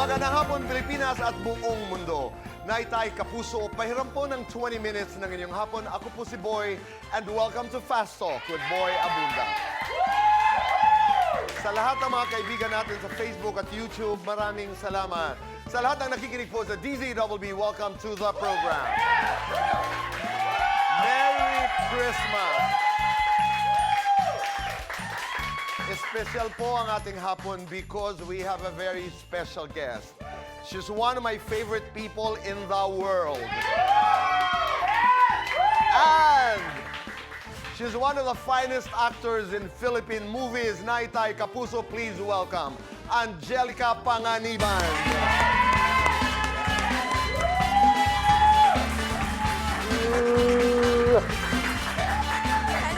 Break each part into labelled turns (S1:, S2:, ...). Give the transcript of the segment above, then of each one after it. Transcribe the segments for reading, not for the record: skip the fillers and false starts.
S1: Magandang hapon, Pilipinas at buong mundo. Naitay Kapuso, pahiram po ng 20 minutes ng inyong hapon. Ako po si Boy and welcome to Fast Talk with Boy Abunda. Sa lahat ng mga kaibigan natin sa Facebook at YouTube, maraming salamat. Sa lahat ng nakikinig po sa DZWB, welcome to the program. Merry Christmas! Special po ang ating hapon because we have a very special guest. She's one of my favorite people in the world. And she's one of the finest actors in Philippine movies. Naitay Kapuso, please welcome Angelica Panganiban.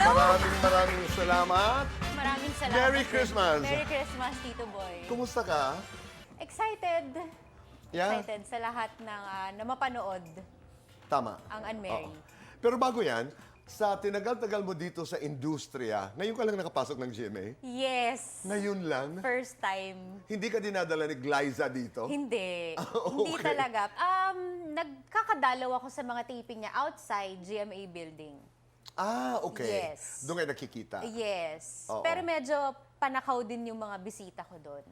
S2: Hello!
S1: Maraming salamat.
S2: Maraming salamat.
S1: Merry Christmas.
S2: Merry Christmas, Tito Boy.
S1: Kumusta ka?
S2: Excited.
S1: Yeah?
S2: Excited sa lahat ng na mapanood
S1: Tama.
S2: ang Unmarried.
S1: Oo. Pero bago yan, sa tinagal-tagal mo dito sa industriya, ngayon ka lang nakapasok ng GMA?
S2: Yes.
S1: Ngayon lang?
S2: First time.
S1: Hindi ka dinadala ni Glyza dito?
S2: Hindi.
S1: Okay.
S2: Hindi talaga. Nagkakadalaw ako sa mga taping niya outside GMA building.
S1: Ah, okay.
S2: Yes.
S1: Doon kayo nakikita?
S2: Yes.
S1: Oo.
S2: Pero medyo panakaw din yung mga bisita ko doon.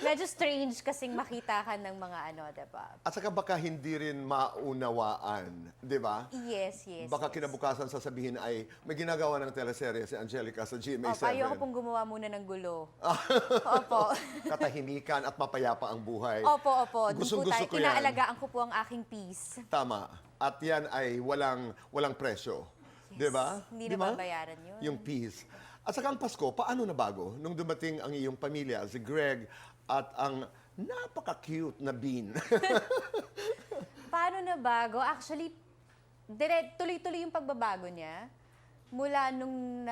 S2: Medyo strange kasing makita ka ng mga diba?
S1: At saka baka hindi rin maunawaan, di ba?
S2: Yes, yes.
S1: Baka
S2: yes.
S1: kinabukasan sasabihin ay may ginagawa ng teleserye si Angelica sa GMA7.
S2: Opo, ayoko pong gumawa muna ng gulo. Opo.
S1: Katahimikan at mapayapa ang buhay.
S2: Opo, opo. Doon po
S1: Gustong-gusto
S2: tayo.
S1: ko yan.
S2: Inaalagaan ko po ang aking peace.
S1: Tama. At yan ay walang presyo. Di ba?
S2: Hindi
S1: Di ba?
S2: na babayaran yun.
S1: Yung peace. At saka ang Pasko, paano nabago nung dumating ang iyong pamilya, si Greg, at ang napaka-cute na Bean?
S2: Paano na bago? Actually, tuloy-tuloy yung pagbabago niya. Mula nung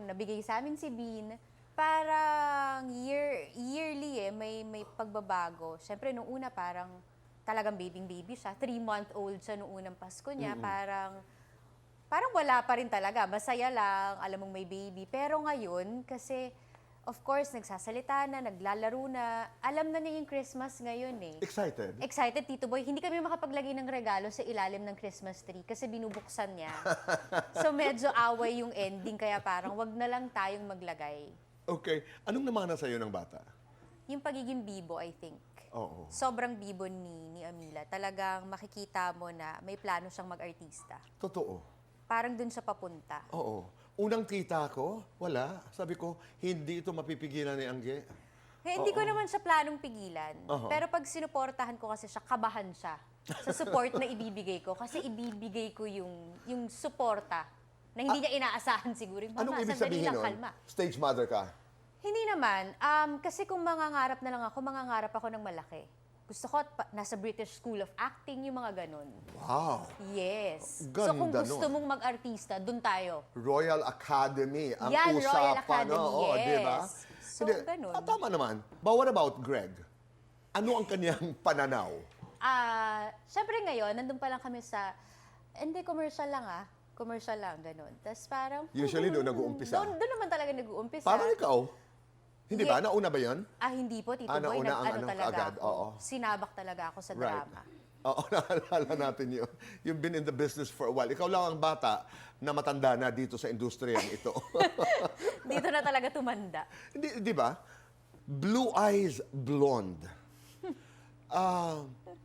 S2: nabigay sa amin si Bean, parang yearly may pagbabago. Siyempre, nung una parang talagang baby siya. 3-month-old siya nung unang Pasko niya. Parang wala pa rin talaga. Masaya lang, alam mong may baby. Pero ngayon, kasi of course, nagsasalita na, naglalaro na. Alam na niya yung Christmas ngayon eh.
S1: Excited?
S2: Excited, Tito Boy. Hindi kami makapaglagay ng regalo sa ilalim ng Christmas tree kasi binubuksan niya. So medyo away yung ending, kaya parang wag na lang tayong maglagay.
S1: Okay. Anong namana sa'yo ng bata?
S2: Yung pagiging bibo, I think.
S1: Oo.
S2: Sobrang bibo ni Amila. Talagang makikita mo na may plano siyang mag-artista.
S1: Totoo.
S2: Parang dun siya papunta.
S1: Oo. Unang kita ko, wala. Sabi ko, hindi ito mapipigilan ni Angge.
S2: Hindi ko naman siya planong pigilan.
S1: Oo.
S2: Pero pag sinuportahan ko kasi siya, kabahan siya sa support na ibibigay ko. Kasi ibibigay ko yung suporta na hindi niya inaasahan siguro. Mama,
S1: Anong ibig
S2: sandali
S1: sabihin
S2: lang,
S1: nun?
S2: kalma.
S1: Stage mother ka?
S2: Hindi naman. Kasi kung mangangarap na lang ako, mangangarap ako ng malaki. Gusto ko, nasa British School of Acting, yung mga ganun.
S1: Wow.
S2: Yes.
S1: Ganda
S2: So kung gusto
S1: nun.
S2: mong mag-artista, dun tayo.
S1: Royal Academy ang
S2: Yan,
S1: usapan.
S2: Royal Academy,
S1: Oo,
S2: yes.
S1: di ba?
S2: So, ganun.
S1: Tama naman. But what about Greg? Ano ang kanyang pananaw?
S2: Siyempre ngayon, nandun pa lang kami sa, hindi, commercial lang Commercial lang, ganun. Tapos parang,
S1: Usually doon nag-uumpisa.
S2: Doon naman talaga nag-uumpisa.
S1: Parang ikaw. Hindi ba? Nauna ba yun?
S2: Hindi po, Tito
S1: nauna
S2: Boy.
S1: ang ano
S2: Talaga
S1: kaagad,
S2: ako.
S1: oo.
S2: Sinabak talaga ako sa drama.
S1: Oo, naalala natin yun. You've been in the business for a while. Ikaw lang ang bata na matanda na dito sa industriyang ito.
S2: Dito na talaga tumanda.
S1: Di ba? Blue eyes blonde.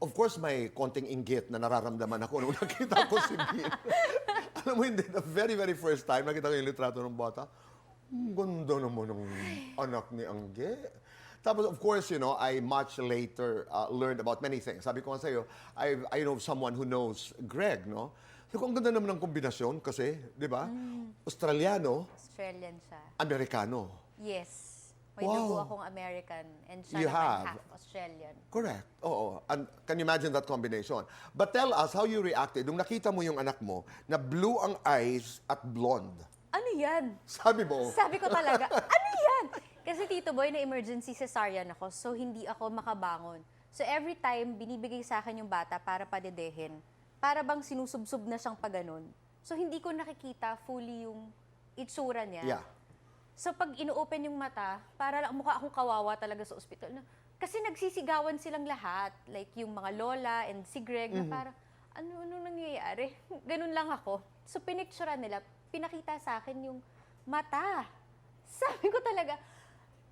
S1: Of course, may konting inggit na nararamdaman ako nung nakita ko si Bean. Alam mo, hindi, the very, very first time nakita ko yung litrato ng bata, ang ganda naman ng anak ni Angge. Tapos, of course, I much later learned about many things. Sabi ko nga sa'yo, I know someone who knows Greg, no? Sabi ko, ang ganda naman ng kombinasyon kasi, di ba? Australiano,
S2: Australian siya.
S1: Amerikano.
S2: Yes. May
S1: Wow.
S2: dugo akong American and siya
S1: You
S2: naman
S1: have.
S2: half Australian.
S1: Correct. Oo. And can you imagine that combination? But tell us how you reacted nung nakita mo yung anak mo na blue ang eyes at blonde.
S2: Ano yan?
S1: Sabi mo,
S2: Sabi ko talaga, ano yan? Kasi Tito Boy, na emergency cesarean ako, so hindi ako makabangon. So every time, binibigay sa akin yung bata para padedehin, para bang sinusubsub na siyang paganon. So hindi ko nakikita fully yung itsura niya.
S1: yeah.
S2: So pag ino-open yung mata, para lang mukha akong kawawa talaga sa ospital. Kasi nagsisigawan silang lahat. Like yung mga lola and si Greg na parang, ano nangyayari? Ganun lang ako. So pinicturean nila, pinakita sa akin yung mata. Sabi ko talaga,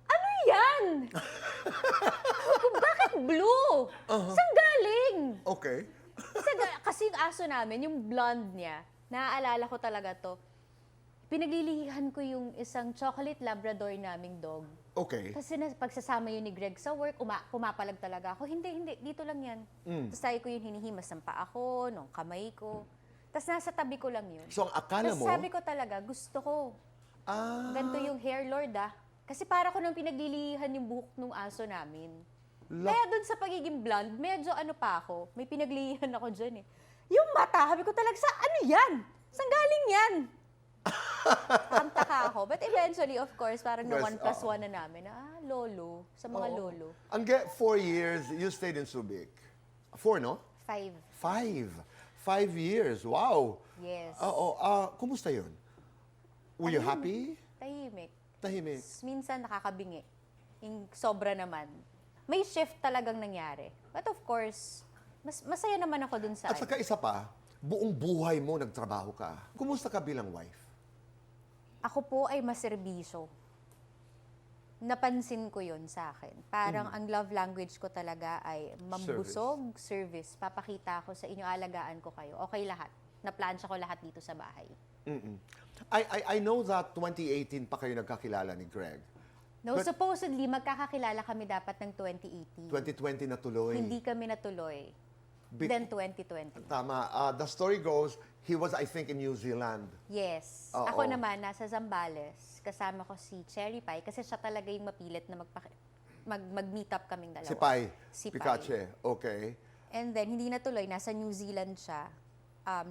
S2: ano yan? Bakit blue? Saan galing?
S1: Okay.
S2: Kasi yung aso namin, yung blonde niya, naaalala ko talaga to, pinaglilihan ko yung isang chocolate Labrador naming dog.
S1: Okay.
S2: Kasi pagsasama yun ni Greg sa work, pumapalag talaga ako. Hindi, dito lang yan. Tapos tayo ko yun hinihimas ng paa ko, ng kamay ko. Tapos nasa tabi ko lang yun.
S1: So, ang akala
S2: Tapos
S1: mo,
S2: sabi ko talaga, gusto ko. Ganito yung hair lord Kasi para ko nang pinaglilihan yung buhok ng aso namin. Kaya dun sa pagiging blonde, medyo ano pa ako, may pinaglilihan ako dyan eh. Yung mata, sabi ko talaga, sa ano yan? Saan galing yan? Taka ako. But eventually, of course, parang na
S1: Yes,
S2: 1+1 na namin. Lolo. Sa mga lolo.
S1: ang 4 years, you stayed in Subic. 4, no?
S2: 5.
S1: 5 years. Wow.
S2: Yes.
S1: Kumusta yun? Were you happy?
S2: Tahimik.
S1: Tahimik.
S2: Minsan nakakabingi. Yung sobra naman. May shift talagang nangyari. But of course, masaya naman ako dun sa
S1: At saka isa pa, buong buhay mo nagtrabaho ka. Kumusta ka bilang wife?
S2: Ako po ay maserbisyo. Napansin ko yun sa akin. Parang ang love language ko talaga ay mambusog, service. Papakita ko sa inyo, alagaan ko kayo. Okay lahat. Naplansya ko lahat dito sa bahay.
S1: I know that 2018 pa kayo nagkakilala ni Greg.
S2: No, supposedly, magkakakilala kami dapat ng 2018.
S1: 2020 na tuloy.
S2: Hindi kami natuloy. Then 2020.
S1: Tama. The story goes, he was, I think, in New Zealand.
S2: Yes.
S1: Oo.
S2: Ako naman, nasa Zambales. Kasama ko si Cherry Pie kasi siya talaga yung mapilit na mag-meet up kaming dalawa.
S1: Si Pai.
S2: Si Pai.
S1: Picache. Okay.
S2: And then, hindi natuloy. Nasa New Zealand siya.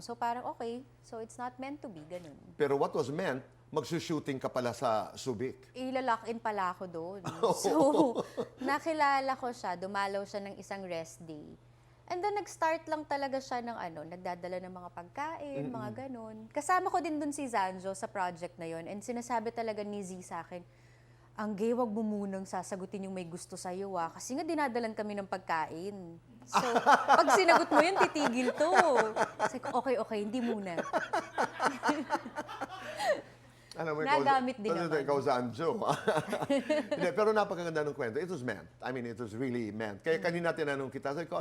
S2: So parang okay. So it's not meant to be. Ganun.
S1: Pero what was meant, magsushooting ka pala sa Subic.
S2: Ilalock-in pala ako doon. So, nakilala ko siya. Dumalaw siya ng isang rest day. And then, nag-start lang talaga siya ng nagdadala ng mga pagkain, mga ganun. Kasama ko din dun si Zanjo sa project na yon. And sinasabi talaga ni Z sa akin, ang gay, wag mo munang sasagutin yung may gusto sa'yo kasi nga dinadalan kami ng pagkain. So, pag sinagot mo yun, titigil to. Sabi ko, okay, hindi muna.
S1: Alam mo,
S2: Nagamit din naman.
S1: Ikaw sa Anjo. Hindi, pero napakaganda ng kwento. It was meant. I mean, it was really meant. Kaya kanina tinanong kita, sabi ko,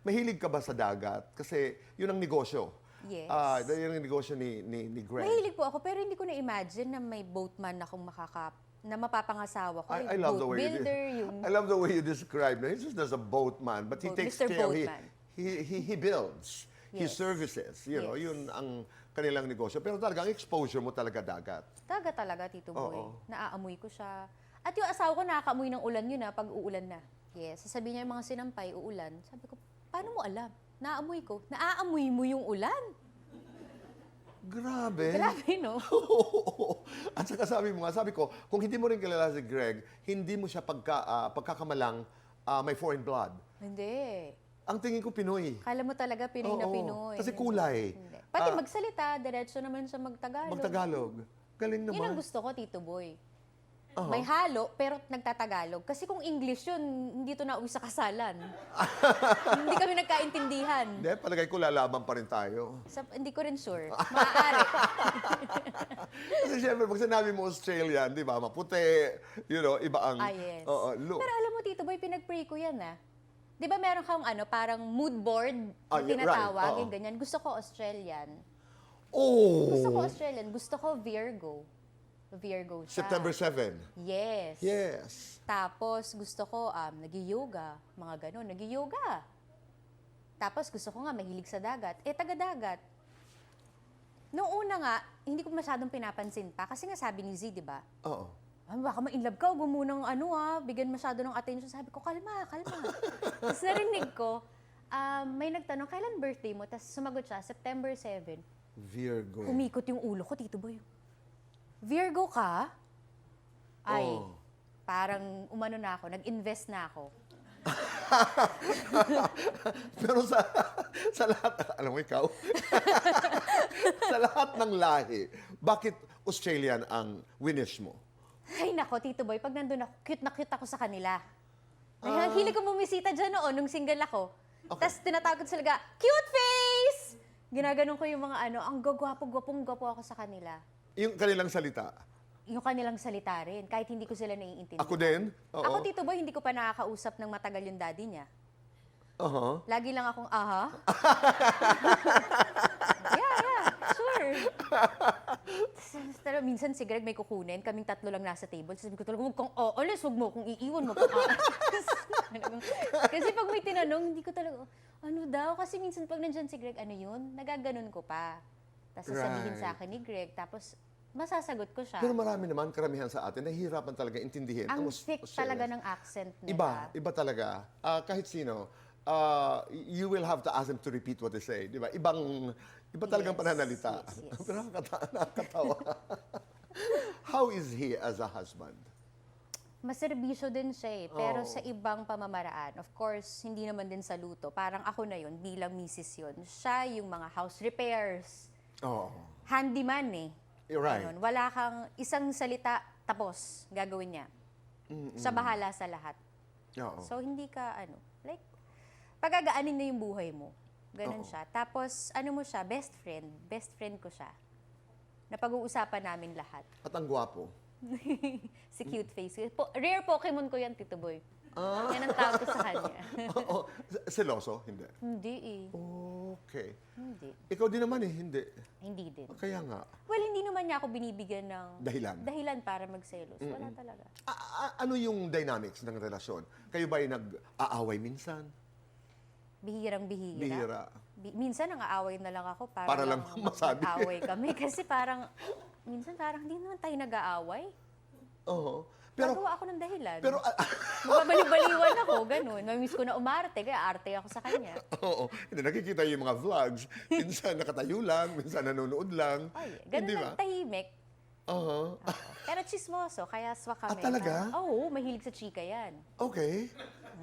S1: mahilig ka ba sa dagat? Kasi yun ang negosyo.
S2: Yes.
S1: Yun ang negosyo ni Greg.
S2: Mahilig po ako, pero hindi ko na-imagine na may boatman akong na mapapangasawa ko.
S1: I love the way
S2: builder,
S1: I love the way you describe him. He's just as a boatman, but he takes
S2: Mr.
S1: care.
S2: Boatman.
S1: He builds. He
S2: Yes.
S1: services. You know,
S2: Yes.
S1: yun ang kanilang negosyo. Pero talagang exposure mo talaga dagat.
S2: Talaga, Tito Boy.
S1: Oo.
S2: Naaamoy ko siya. At yung asawa ko, nakakaamoy ng ulan yun pag uulan na. Yes, sasabihin niya yung mga sinampay, uulan. Sabi ko, paano mo alam? Naaamoy ko. Naaamoy mo yung ulan?
S1: Grabe.
S2: Grabe, no?
S1: At saka sabi ko, kung hindi mo rin kilala si Greg, hindi mo siya pagkakamalang may foreign blood.
S2: Hindi.
S1: Ang tingin ko Pinoy.
S2: Kala mo talaga Pinoy na
S1: Oo.
S2: Pinoy.
S1: Kasi kulay.
S2: Hindi. Pati magsalita, diretso naman siya magtagalog.
S1: Magtagalog. Galing naman.
S2: Yun ang gusto ko, Tito Boy. May halo, pero nagtatagalog. Kasi kung English yun, hindi to nauwi sa kasalan. Hindi kami nagkaintindihan.
S1: Hindi, palagay ko lalaban pa rin tayo.
S2: Hindi ko rin sure. Maaari.
S1: Kasi syempre, pag sinabi mo Australian, di ba, maputi, iba ang...
S2: Yes.
S1: look.
S2: Pero alam mo, Tito Boy, pinag-pray ko yan Di ba meron kang parang mood board na
S1: Yeah,
S2: tinatawag,
S1: right.
S2: yung ganyan. Gusto ko Australian.
S1: Oh!
S2: Gusto ko Australian. Gusto ko Virgo. Virgo siya.
S1: September 7.
S2: Yes.
S1: Yes.
S2: Tapos gusto ko nagi-yoga, mga ganun, nagi-yoga. Tapos gusto ko nga mahilig sa dagat. Taga-dagat. Noong una nga, hindi ko masyadong pinapansin pa kasi nga sabi ni Z, 'di ba?
S1: Oo.
S2: Baka ma-inlove ka, gumunang bigyan masyado ng attention. Sabi ko, kalma. Tapos narinig ko, may nagtanong, kailan birthday mo? Tapos sumagot siya, September 7.
S1: Virgo.
S2: Umikot yung ulo ko, Tito Boy. Virgo ka? Ay,
S1: Oh.
S2: parang umano na ako, nag-invest na ako.
S1: Pero sa lahat, alam mo ikaw, sa lahat ng lahi, bakit Australian ang winish mo?
S2: Ay, nako, Tito Boy, pag nandun ako, cute na cute ako sa kanila. Ay, hilig ko bumisita dyan noon, nung single ako.
S1: Okay.
S2: Tapos tinatawag ko talaga, cute face! Ginaganon ko yung mga ang gwapong-gwapong-gwapo ako sa kanila.
S1: Yung kanilang salita.
S2: Yung kanilang salita rin, kahit hindi ko sila naiintindihan.
S1: Ako din? Oo.
S2: Ako, Tito Boy, hindi ko pa nakakausap ng matagal yung daddy niya.
S1: Uh-huh.
S2: Lagi lang akong, yeah, sure. Pero minsan si Greg may kukunin, kaming tatlo lang nasa table. Sabi ko talaga, huwag kang aalis, huwag mo kung iiwan, mo kang aalis. Kasi pag may tinanong, hindi ko talaga, ano daw? Kasi minsan pag nandyan si Greg, ano yun? Nagaganon ko pa. Tapos sasabihin
S1: Right.
S2: sa akin ni Greg, tapos masasagot ko siya.
S1: Pero marami naman, karamihan sa atin, nahihirapan talaga intindihin.
S2: Ang
S1: Aus-
S2: thick
S1: Australians.
S2: talaga ng accent nila.
S1: Iba talaga. Kahit sino, you will have to ask them to repeat what they say. Di ba? Iba talagang
S2: Yes,
S1: pananalita.
S2: yes.
S1: Pero nakakatawa. How is he as a husband?
S2: Maserbisyo din siya eh, pero
S1: Oo.
S2: sa ibang pamamaraan. Of course, hindi naman din sa luto. Parang ako na yun, bilang misis yun. Siya yung mga house repairs.
S1: Oh,
S2: Handyman eh.
S1: you're right.
S2: Ganun. Wala kang isang salita, tapos gagawin niya. Siya bahala sa lahat.
S1: Oo.
S2: So, hindi ka, like, pagagaanin na yung buhay mo. Ganun
S1: Oo.
S2: siya. Tapos, mo siya, best friend. Best friend ko siya. Napag-uusapan namin lahat.
S1: At ang gwapo.
S2: Si cute face. Rare Pokemon ko yan, Tito Boy. Yan ang tawag ko sa kanya.
S1: Oo. Seloso? Hindi.
S2: Hindi eh.
S1: Okay.
S2: Hindi.
S1: Ikaw din naman eh, hindi.
S2: Hindi din.
S1: Kaya nga.
S2: Well, hindi naman niya ako binibigyan ng
S1: Dahilan.
S2: para magselos. Wala talaga.
S1: Ano yung dynamics ng relasyon? Kayo ba ay nag-aaway minsan?
S2: Bihirang-bihira.
S1: Bihira.
S2: Minsan ang aaway na lang ako
S1: Para lang masabi.
S2: mag-aaway kami. Kasi parang, minsan parang hindi naman tayo nag-aaway.
S1: Oo. Pero,
S2: Gagawa ako ng dahilan.
S1: pero,
S2: Magbabaliw-baliwan ako, ganun. Mamiss ko na umarte, kaya arte ako sa kanya.
S1: oo. Hindi, nakikita yung mga vlogs. Minsan nakatayo lang, minsan nanonood lang.
S2: Ay, ganun
S1: Hindi
S2: lang
S1: ba?
S2: tahimik.
S1: Oo.
S2: Pero chismoso, kaya swak kami.
S1: talaga?
S2: Oo, mahilig sa chika yan.
S1: Okay.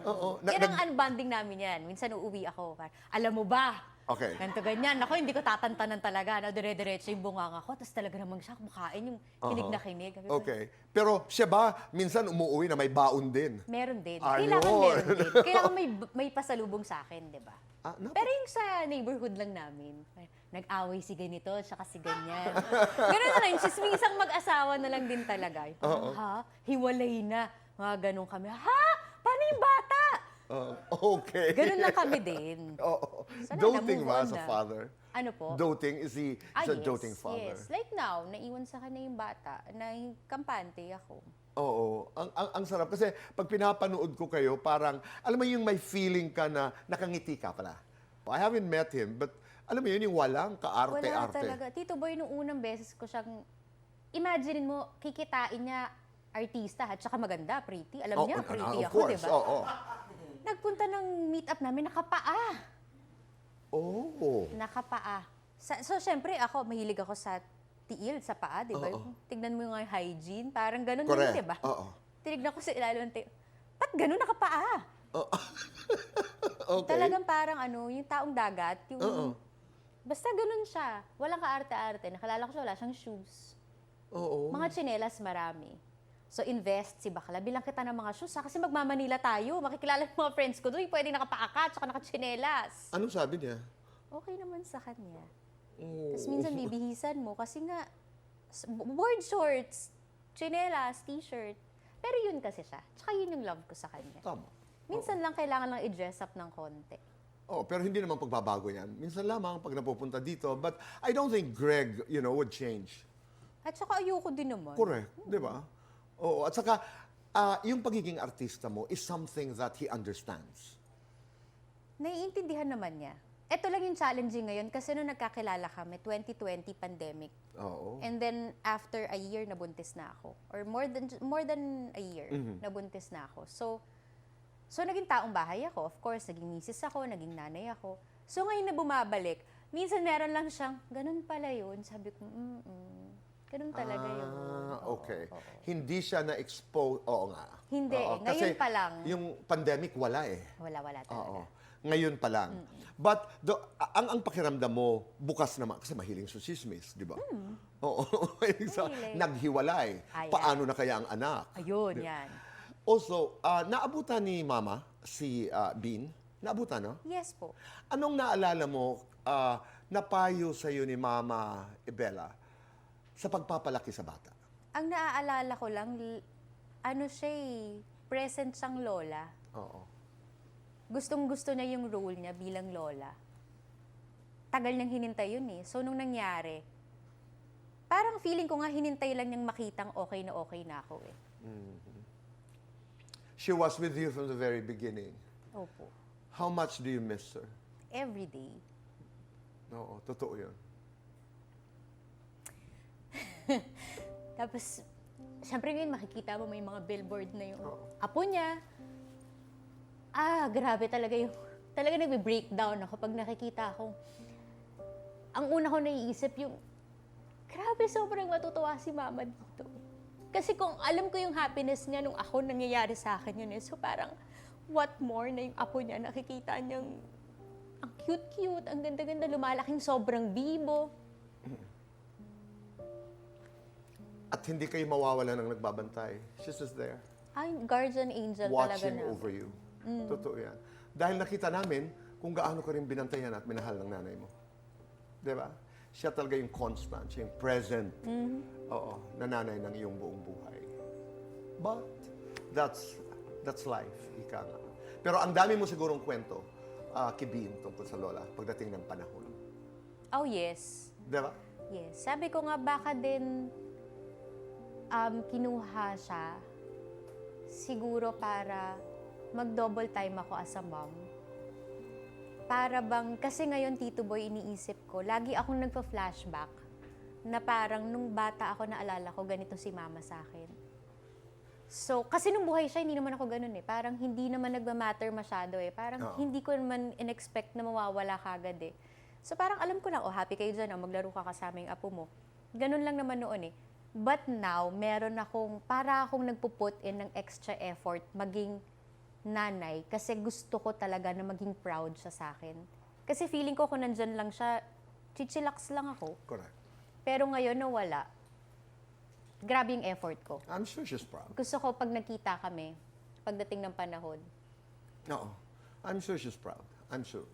S1: Oo.
S2: Yan ang unbonding namin yan. Minsan uuwi ako. Alam mo ba?
S1: Okay.
S2: Ganto ganyan. Ako, hindi ko tatantanan talaga. Na dire-diretso yung bunganga ko. Tapos talaga namang siya kumakain yung kinig na kinig. Sabi ko,
S1: Okay. Pero siya ba, minsan umuwi na may baon din?
S2: Meron din.
S1: Ayun.
S2: Kailangan meron din. Kailangan may pasalubong sa akin, di ba? Pero yung sa neighborhood lang namin, nag-away si ganito, tsaka si ganyan. Ganun na lang, chismisang mag-asawa na lang din talaga. Yung parang, ha? Hiwalay na. Mga ganun kami. Ha? Paano yung bata?
S1: Okay.
S2: Ganun lang kami din.
S1: Oo.
S2: Sana
S1: Doting
S2: na-move
S1: ba
S2: on
S1: as a
S2: na.
S1: father?
S2: Ano po?
S1: Doting, is he a
S2: yes,
S1: doting father?
S2: Yes. Like now, naiwan sa kanya yung bata, na kampante ako.
S1: Oo. Ang sarap. Kasi pag pinapanood ko kayo, parang, alam mo yung may feeling ka na nakangiti ka pala. I haven't met him, but alam mo yun, yung walang
S2: Wala
S1: kaarte-arte.
S2: talaga. Tito Boy, nung unang beses ko siyang, imagine mo, kikitain niya artista at saka maganda, pretty. Alam niya, pretty
S1: of
S2: ako,
S1: course.
S2: di ba?
S1: Oo.
S2: Nagpunta ng meet-up namin, nakapaa.
S1: Oh.
S2: Nakapaa. So, syempre, mahilig ako sa tiil, sa paa, di ba?
S1: Oo.
S2: Tignan mo yung hygiene, parang ganun
S1: Correct.
S2: din, di ba?
S1: Oo.
S2: Tinignan ko sa ilalim ng ba't ganun nakapaa?
S1: Okay.
S2: Talagang parang yung taong dagat, yung...
S1: Oo.
S2: Basta ganun siya. Walang kaarte-arte. Nakalala ko siya, wala siyang shoes.
S1: Oo.
S2: Mga tsinelas marami. So, invest si Bakla. Bilang kita ng mga shoes, kasi magmamanila tayo. Makikilala ng mga friends ko doon, pwede nakapaaka, tsaka nakatsinelas.
S1: Anong sabi niya?
S2: Okay naman sa kanya.
S1: Oh.
S2: Tapos minsan bibihisan mo, kasi nga, board shorts, tsinelas, t-shirt. Pero yun kasi siya. Tsaka yun yung love ko sa kanya.
S1: Tama.
S2: Minsan lang kailangan lang i-dress up ng konti.
S1: Oh, pero hindi naman pagbabago yan. Minsan lamang pag napupunta dito. But I don't think Greg, would change.
S2: At saka ayoko din naman.
S1: Correct. Di ba? Oo. At saka, yung pagiging artista mo is something that he understands.
S2: Naiintindihan naman niya. Ito lang yung challenging ngayon kasi nung nagkakilala kami, 2020 pandemic.
S1: Oo.
S2: And then after a year nabuntis na ako. Or more than a year nabuntis na ako. So naging taong bahay ako. Of course, naging misis ako, naging nanay ako. So ngayon na bumabalik, minsan meron lang siyang, ganun pala yun. Sabi ko, ganun talaga yun.
S1: Okay.
S2: Oo.
S1: Hindi siya na-expose. Oo nga.
S2: Hindi
S1: Oo.
S2: eh. Ngayon
S1: Kasi
S2: pa lang.
S1: yung pandemic, wala eh.
S2: Wala talaga.
S1: Oo. Ngayon pa lang. But ang pakiramdam mo, bukas naman, kasi mahiling sa chismis, di ba? Oo.
S2: Mahilig.
S1: Naghiwalay.
S2: Ayan.
S1: Paano na kaya ang anak?
S2: Ayun, yan.
S1: Also, naabutan ni Mama, si Bean. Naabutan, no?
S2: Yes po.
S1: Anong naalala mo na payo sa'yo ni Mama Ibella sa pagpapalaki sa bata?
S2: Ang naaalala ko lang, ano siya present siyang lola.
S1: Oo.
S2: Gustong-gusto niya yung role niya bilang lola. Tagal niyang hinintay yun eh. So, nung nangyari, parang feeling ko nga hinintay lang niyang makitang okay na ako eh.
S1: She was with you from the very beginning.
S2: Opo.
S1: How much do you miss her?
S2: Every day.
S1: Oo, totoo yun.
S2: Tapos, syempre ngayon makikita mo may mga billboard na yung apo niya. Grabe talaga yung, talaga nagbe-breakdown ako pag nakikita akong, ang una ko naiisip yung, grabe sobrang matutuwa si mama dito. Kasi kung alam ko yung happiness niya nung ako nangyayari sa akin yun eh. So parang, what more na yung apo niya, nakikita niyang, ang cute-cute, ang ganda-ganda, lumalaking sobrang bibo.
S1: At hindi kayo mawawala ng nagbabantay. She's just there.
S2: Ay, guardian angel talaga
S1: Watching
S2: na.
S1: over you. Totoo yan. Dahil nakita namin kung gaano ka rin binantayan at minahal ng nanay mo. Di ba? Siya talaga yung constant, siya yung present. Oo, na nanay ng iyong buong buhay. But, that's life. Ika nga. Pero ang dami mo sigurong kwento, Kibin, tungkol sa lola, pagdating ng panahon.
S2: Oh, yes.
S1: Di ba?
S2: Yes. Sabi ko nga, baka din kinuha siya siguro para mag-double time ako as a mom. Para bang, kasi ngayon, Tito Boy, iniisip ko, lagi akong nagpa-flashback na parang nung bata ako, naalala ko, ganito si mama sa akin. So, kasi nung buhay siya, hindi naman ako ganun eh. Parang hindi naman nagmamatter masyado eh. Parang hindi ko naman in-expect na mawawala kagad eh. So, parang alam ko lang, happy kayo dyan, maglaro ka kasama yung apo mo. Ganun lang naman noon eh. But now, meron akong, para akong nagpuput in ng extra effort maging nanay kasi gusto ko talaga na maging proud siya sa akin. Kasi feeling ko kung nandyan lang siya, chichilax lang ako.
S1: Correct.
S2: Pero ngayon nawala, grabe yung effort ko.
S1: I'm sure she's proud.
S2: Gusto ko pag nakita kami, pagdating ng panahon.
S1: Oo. I'm sure she's proud. I'm sure.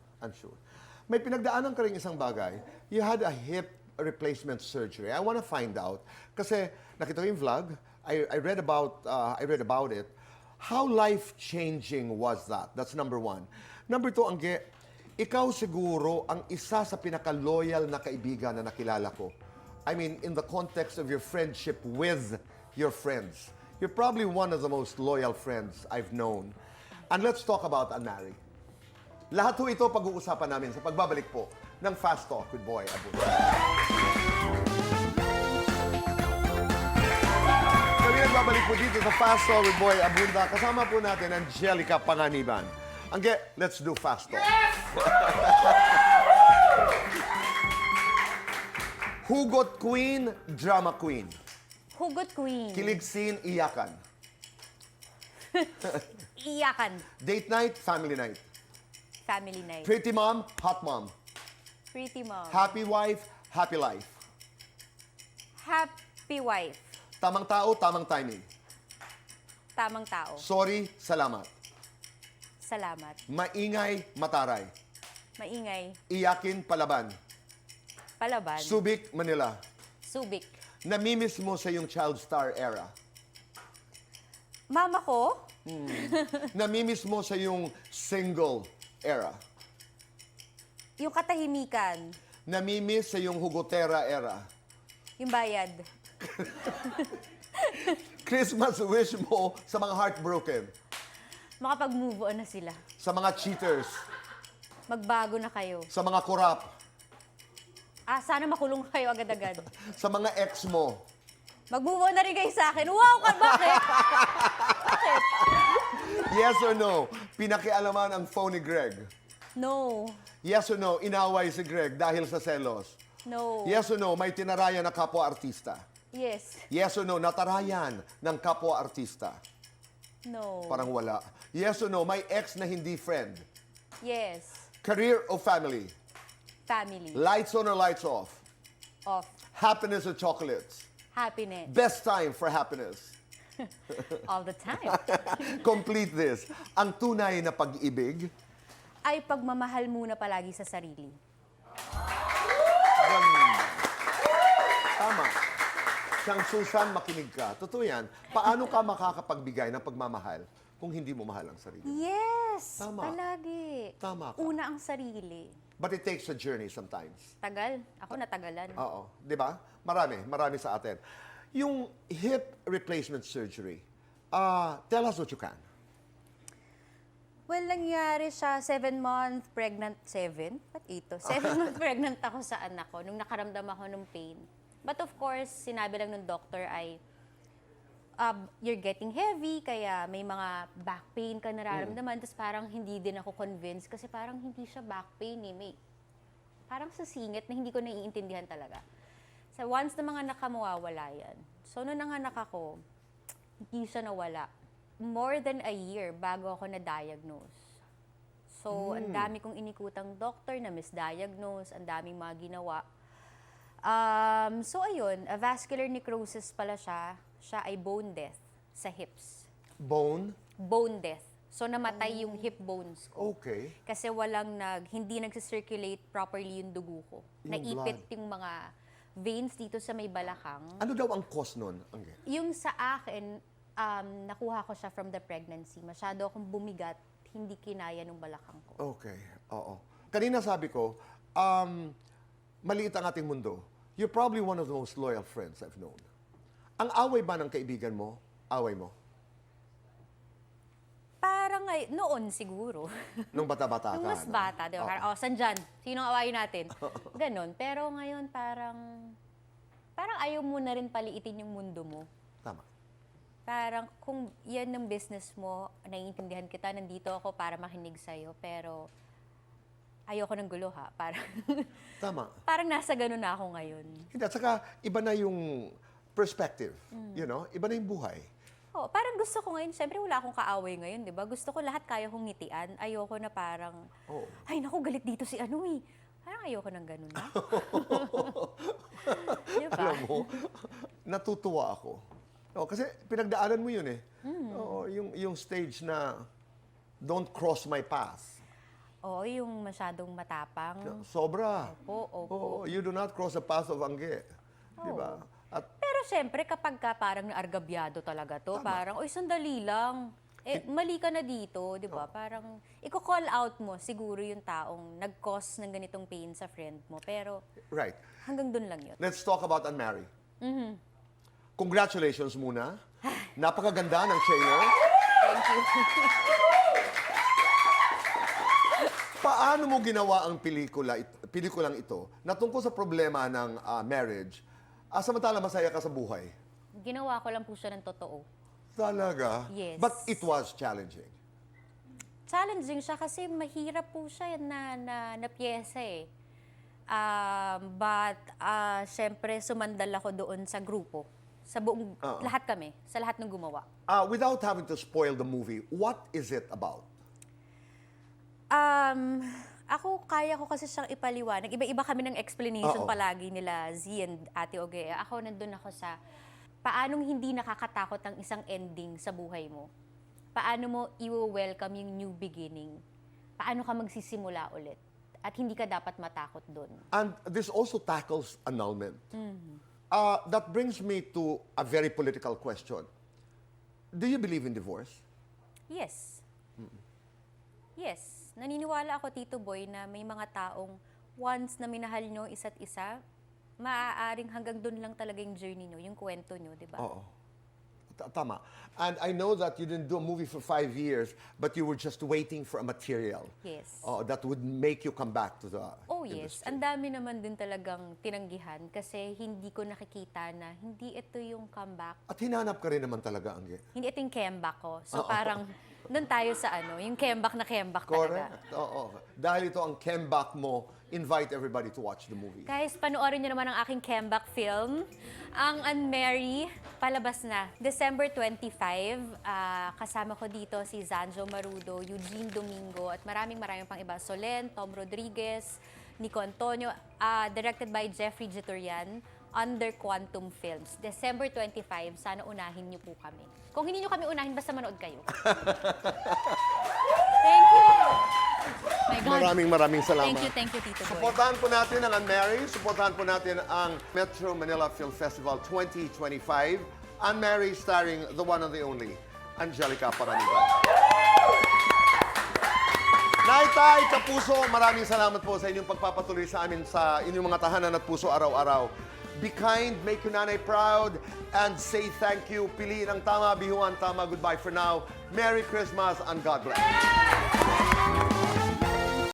S1: May pinagdaanan ka rin isang bagay. You had a hip replacement surgery. I want to find out. Kasi nakita ko yung vlog. I read about it. How life-changing was that? That's number one. Number two, Angge, ikaw siguro ang isa sa pinaka-loyal na kaibigan na nakilala ko. I mean, in the context of your friendship with your friends. You're probably one of the most loyal friends I've known. And let's talk about Anari. Lahat ho ito pag-uusapan namin sa pagbabalik po ng Fast Talk with Boy Abunda. Kami nagbabalik po dito sa Fast Talk with Boy Abunda. Kasama po natin Angelica Panganiban. Angge, let's do Fast Talk. Hugot Queen, Drama Queen.
S2: Hugot Queen.
S1: Kilig scene, iyakan.
S2: Iyakan.
S1: Date night, family night.
S2: Family night.
S1: Pretty mom, hot mom.
S2: Pretty mom.
S1: Happy wife, happy life.
S2: Happy wife.
S1: Tamang tao, tamang timing.
S2: Tamang tao.
S1: Sorry, salamat.
S2: Salamat.
S1: Maingay, mataray.
S2: Maingay.
S1: Iyakin, palaban.
S2: Palaban.
S1: Subic, Manila.
S2: Subic.
S1: Namimiss mo sa iyong child star era.
S2: Mama ko.
S1: Namimiss mo sa iyong single era.
S2: Yung katahimikan.
S1: Namimiss sa iyong hugotera era.
S2: Yung bayad.
S1: Christmas wish mo sa mga heartbroken.
S2: Makapag-move on na sila.
S1: Sa mga cheaters.
S2: Magbago na kayo.
S1: Sa mga korap.
S2: Sana makulong kayo agad-agad.
S1: Sa mga ex mo.
S2: Mag-move on na rin kayo sa akin. Wow! Bakit? Bakit?
S1: Yes or no? Pinakialaman ang phone ni Greg.
S2: No.
S1: Yes or no? Inaway si Greg dahil sa selos.
S2: No.
S1: Yes or no? May tinarayan na kapwa-artista.
S2: Yes.
S1: Yes or no? Natarayan ng kapwa-artista.
S2: No.
S1: Parang wala. Yes or no? May ex na hindi friend.
S2: Yes.
S1: Career or family?
S2: Family.
S1: Lights on or lights off?
S2: Of
S1: Happiness or chocolates?
S2: happiness.
S1: Best time for happiness?
S2: All the time.
S1: Complete this. Ang tunay na pag-ibig,
S2: Ay pagmamahal muna palagi sa sarili.
S1: ganda. Tama. Siyang Susan, makinig ka. Totoo yan. Paano ka makakapagbigay ng pagmamahal kung hindi mo mahal ang sarili?
S2: Yes!
S1: Tama.
S2: Palagi.
S1: Tama ka.
S2: Una ang sarili.
S1: But it takes a journey sometimes.
S2: Tagal. Ako natagalan.
S1: Oo. Di ba? Marami sa atin. Yung hip replacement surgery, tell us what you can.
S2: Well, nangyari siya 7-month pregnant, 7? Ba't 8 to? 7-month pregnant ako sa anak ko nung nakaramdam ako ng pain. But of course, sinabi lang ng doctor ay, you're getting heavy, kaya may mga back pain ka nararamdaman. Tapos parang hindi din ako convinced kasi parang hindi siya back pain eh. Parang sa singit na hindi ko naiintindihan talaga. So once na mga anak ka, mawawala yan. So nung nanganak ako, hindi siya nawala. More than a year bago ako na-diagnose. So, ang dami kong inikutang doctor na misdiagnose, ang daming mga ginawa. So, ayun, a vascular necrosis pala siya. Siya ay bone death sa hips.
S1: Bone?
S2: Bone death. So, namatay yung hip bones ko.
S1: Okay.
S2: Kasi hindi nagsisirculate properly yung dugo ko.
S1: Yung
S2: Naipit
S1: blood.
S2: yung mga veins dito sa may balakang.
S1: Ano daw ang cause nun, Angge?
S2: Yung sa akin, nakuha ko siya from the pregnancy. Masyado akong bumigat, hindi kinaya nung balakang ko.
S1: Okay, oo. Kanina sabi ko, maliit ang ating mundo. You're probably one of the most loyal friends I've known. Ang away ba ng kaibigan mo, away mo?
S2: Parang noon siguro.
S1: Nung bata-bata ka?
S2: Nung mas
S1: no?
S2: bata, di ba?
S1: Oo.
S2: Parang, saan dyan? Sinong awayin natin? Ganon. Pero ngayon parang ayaw mo na rin paliitin yung mundo mo.
S1: Tama.
S2: Parang kung yan ng business mo, naiintindihan kita, nandito ako para makinig sa'yo, pero ayoko ng gulo ha.
S1: Tama.
S2: Parang nasa ganun na ako ngayon.
S1: Hindi, at saka iba na yung perspective. You know? Iba na yung buhay.
S2: Oh, parang gusto ko ngayon, syempre wala akong kaaway ngayon, di ba? Gusto ko lahat kaya kong ngitian. Ayoko na parang,
S1: Oo.
S2: ay naku, galit dito si ano eh. Parang ayoko ng ganun na. Di ba?
S1: Alam mo, natutuwa ako. Oh, kasi pinagdaanan mo yun eh. Oo, yung stage na don't cross my path.
S2: Oo, yung masyadong matapang.
S1: Sobra.
S2: Opo.
S1: Oo, you do not cross the path of Angge. Di ba? At
S2: Pero syempre, kapag ka parang naargabyado talaga to, parang, oy, sandali lang. Mali ka na dito, di ba? Parang, i-call out mo siguro yung taong nag-cause ng ganitong pain sa friend mo. Pero
S1: right.
S2: hanggang dun lang yun.
S1: Let's talk about Anne Marie. Congratulations muna. Napakaganda ng Cheo.
S2: Thank you.
S1: Paano mo ginawa ang pelikulang ito na tungkol sa problema ng marriage, samantala masaya ka sa buhay?
S2: Ginawa ko lang po siya ng totoo.
S1: Talaga?
S2: Yes.
S1: But it was challenging.
S2: Challenging siya kasi mahirap po siya na piyesa eh. But syempre sumandal ako doon sa grupo. Sa buong, lahat kami, sa lahat ng gumawa.
S1: Without having to spoil the movie, what is it about?
S2: Ako, kaya ko kasi siyang ipaliwanag. Iba-iba kami ng explanation
S1: Oo.
S2: palagi nila, Z and Ate Oge. Ako, nandun ako sa paanong hindi nakakatakot ang isang ending sa buhay mo. Paano mo i-welcome yung new beginning. Paano ka magsisimula ulit. At hindi ka dapat matakot doon.
S1: And this also tackles annulment. That brings me to a very political question. Do you believe in divorce?
S2: Yes. Yes. Naniniwala ako, Tito Boy, na may mga taong once na minahal nyo isa't isa, maaaring hanggang doon lang talaga yung journey nyo, yung kwento nyo, di ba?
S1: Oo. Tama. And I know that you didn't do a movie for 5 years, but you were just waiting for a material.
S2: Yes.
S1: That would make you come back to the
S2: Oh yes,
S1: industry.
S2: ang dami naman din talagang tinanggihan kasi hindi ko nakikita na hindi ito yung comeback.
S1: At hinanap ka rin naman talaga, Angge.
S2: Hindi ito yung comeback ko. So parang doon tayo sa yung kembak na kembak talaga.
S1: Correct. Oo. Dahil ito ang comeback mo, invite everybody to watch the movie.
S2: Guys, panoorin nyo naman ang aking comeback film, ang Unmarry, palabas na. December 25, kasama ko dito si Zanjo Marudo, Eugene Domingo, at maraming pang iba. Solen, Tom Rodriguez, Nico Antonio, directed by Jeffrey Jitorian, under Quantum Films. December 25, sana unahin niyo po kami. Kung hindi niyo kami unahin, basta manood kayo. Thank you! My God.
S1: Maraming salamat.
S2: Thank you, Tito Boy.
S1: Supportahan po natin ang Unmarry. Supportahan po natin ang Metro Manila Film Festival 2025. Unmarry starring the one and the only, Angelica Paraniban. Naitay, Kapuso, maraming salamat po sa inyong pagpapatuloy sa amin sa inyong mga tahanan at puso araw-araw. Be kind, make your nanay proud, and say thank you. Piliin ang tama, bihuan tama. Goodbye for now. Merry Christmas and God bless.